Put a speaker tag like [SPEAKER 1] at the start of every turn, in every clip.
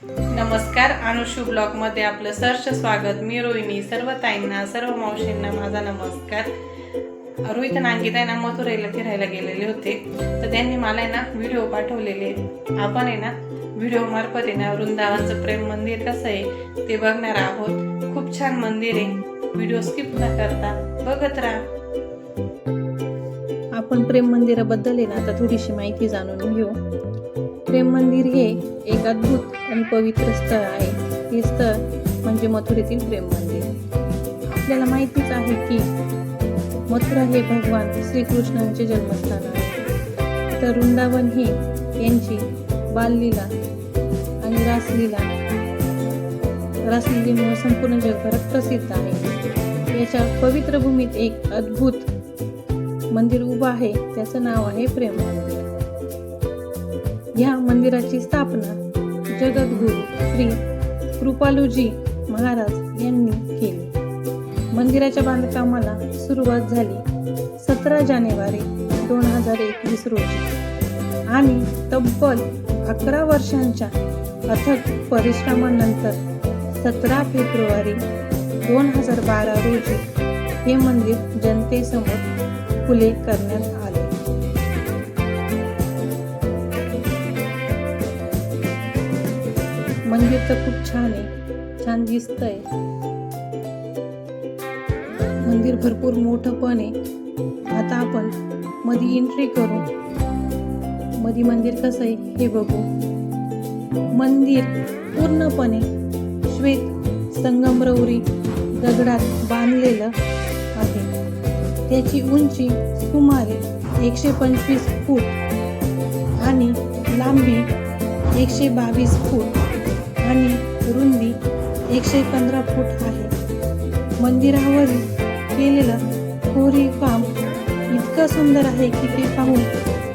[SPEAKER 1] नमस्कार, अनुषू ब्लॉगमध्ये आपलं सहर्ष स्वागत. मी रोहिणी. सर्व ताईंना, सर्व मावशींना माझा नमस्कार. रोहित आणि अंकिता ना मथुरेला फिरायला गेलेले होते, तर त्यांनी मला ना व्हिडिओ पाठवलेले. आपण आहे ना व्हिडिओ मार्फत आहे ना वृंदावनचं प्रेम मंदिर कसं आहे ते बघणार आहोत. खूप छान मंदिर आहे. व्हिडिओ स्किप न करता बघत राहा.
[SPEAKER 2] आपण प्रेम मंदिराबद्दल आहे ना आता थोडीशी माहिती जाणून घेऊ. प्रेम मंदिर हे एक अद्भुत आणि पवित्र स्थळ आहे. हे स्थळ म्हणजे मथुरेतील प्रेम मंदिर. आपल्याला माहितीच आहे की मथुरा हे भगवान श्रीकृष्णांचे जन्मस्थान आहे. तर वृंदावन हे यांची बाललीला आणि रासलीलेमुळे संपूर्ण जगभरात प्रसिद्ध आहे. याच्या पवित्र भूमीत एक अद्भुत मंदिर उभं आहे. त्याचं नाव आहे प्रेम मंदिर. या मंदिराची स्थापना जगद्गुरू श्री कृपालूजी महाराज यांनी केली. मंदिराच्या बांधकामाला सुरुवात झाली 17 जानेवारी 2021 रोजी आणि तब्बल 11 वर्षांच्या अथक परिश्रमानंतर 17 फेब्रुवारी 2012 रोजी हे मंदिर जनतेसमोर खुले करण्यात आले. मंदिर तर खूप छान आहे, छान दिसतंय. मंदिर भरपूर मोठं पण आहे. आता आपण मध्ये एंट्री करू. मध्ये मंदिर कसं आहे हे बघू. मंदिर पूर्णपणे श्वेत संगमरवरी दगडात बांधलेलं आहे. त्याची उंची सुमारे 125 फूट आणि लांबी 122 फूट आणि रुंदी 115 फूट आहे. मंदिरावरील केलेलं कोरीवकाम इतकं सुंदर आहे की ते पाहून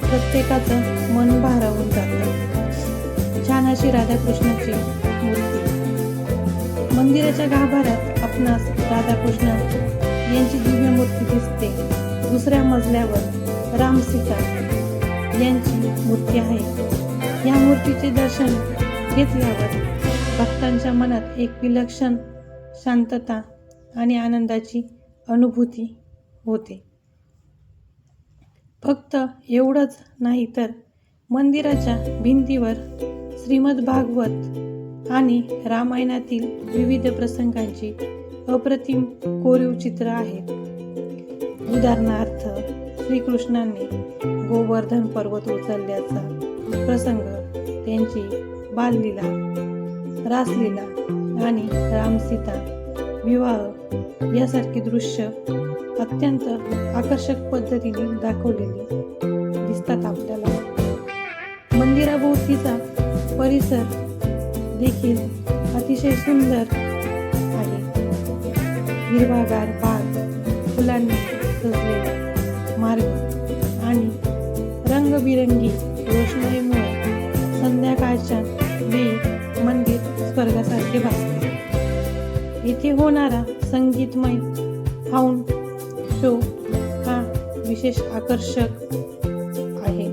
[SPEAKER 2] प्रत्येकाचं मन भारावून जातं. छान अशी राधाकृष्णाची मूर्ती. मंदिराच्या गाभाऱ्यात आपणास राधाकृष्ण यांची दिव्य मूर्ती दिसते. दुसऱ्या मजल्यावर राम सीता यांची मूर्ती आहे. या मूर्तीचे दर्शन घेतल्यावर भक्तांच्या मनात एक विलक्षण शांतता आणि आनंदाची अनुभूती होते. फक्त एवढंच नाही तर मंदिराच्या भिंतीवर श्रीमद भागवत आणि रामायणातील विविध प्रसंगांची अप्रतिम कोरीव चित्र आहेत. उदाहरणार्थ श्रीकृष्णांनी गोवर्धन पर्वत उचलल्याचा प्रसंग, त्यांची बाललीला, रासलीला आणि रामसीता विवाह यासारखी दृश्य अत्यंत आकर्षक पद्धतीने दाखवलेली दिसतात आपल्याला. मंदिराभोवतीचा परिसर देखील अतिशय सुंदर आहे. हिरवागार बाग, फुलांनी सजलेला मार्ग आणि रंगबिरंगी रोषणाईमुळे संध्याकाळच्या वेळी मंदिर स्वर्गासारखे भासते. येथे होणारा संगीतमय फाउंड शो हा विशेष आकर्षक आहे.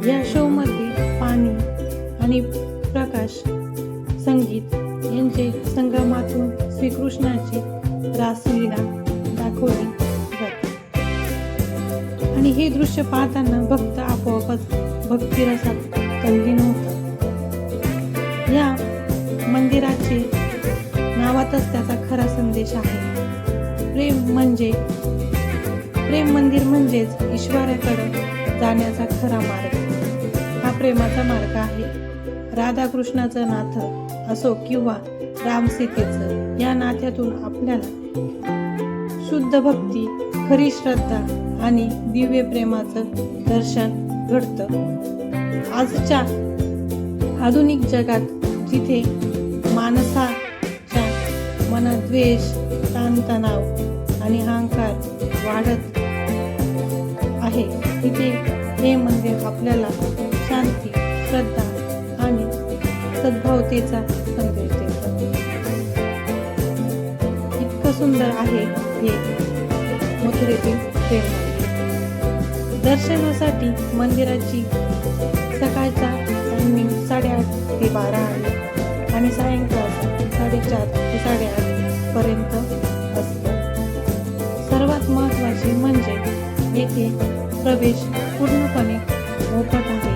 [SPEAKER 2] या शो मध्ये पाणी आणि प्रकाश, संगीत यांचे संगमातून श्रीकृष्णाची रासलीला दाखवली जाते आणि हे दृश्य पाहताना भक्त आपोआपच भक्तिरसात तल्लीन होतात. या मंदिराचे नावातच त्याचा खरा संदेश आहे. प्रेम मंदिर म्हणजेच ईश्वराकडे जाण्याचा खरा मार्ग. हा प्रेमाचा मार्ग आहे. राधाकृष्णाचं नातं असो किंवा रामसीतेचं, या नात्यातून आपल्याला शुद्ध भक्ती, खरी श्रद्धा आणि दिव्य प्रेमाचं दर्शन घडतं. आजच्या आधुनिक जगात जिथे माणसाच्या मनात द्वेष, ताणतणाव आणि अहंकार वाढत आहे, तिथे हे मंदिर आपल्याला शांती, श्रद्धा आणि सद्भावतेचा संदेश देतं. इतकं सुंदर आहे हे मथुरेतील प्रेम मंदिर. दर्शनासाठी मंदिराची सकाळचा टायमिंग 8:30 ते 12 आहे आणि सायंकाळचं 4:30 ते 8:30 पर्यंत असतं. सर्वात महत्त्वाचे म्हणजे येथे प्रवेश पूर्णपणे मोफत आहे.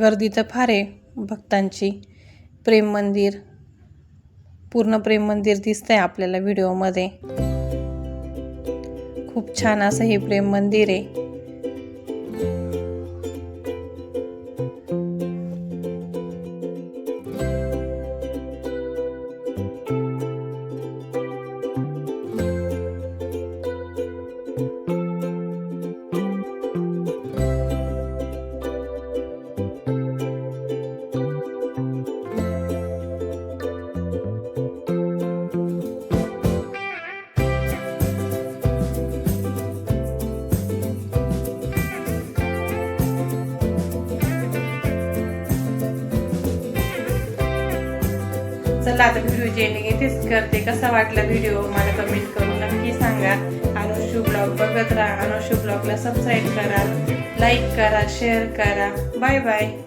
[SPEAKER 2] गर्दी तर फार आहे भक्तांची. प्रेम मंदिर, पूर्ण प्रेम मंदिर दिसतंय आपल्याला व्हिडिओमध्ये. खूप छान असं हे प्रेम मंदिर आहे.
[SPEAKER 1] चला आता व्हिडिओची एंडिंग इथेच करते. कसा वाटला व्हिडिओ मला कमेंट करून नक्की सांगा. अनुशू ब्लॉग बघत राहा. अनुशू ब्लॉगला सबस्क्राईब करा, लाईक करा, शेअर करा. Bye bye.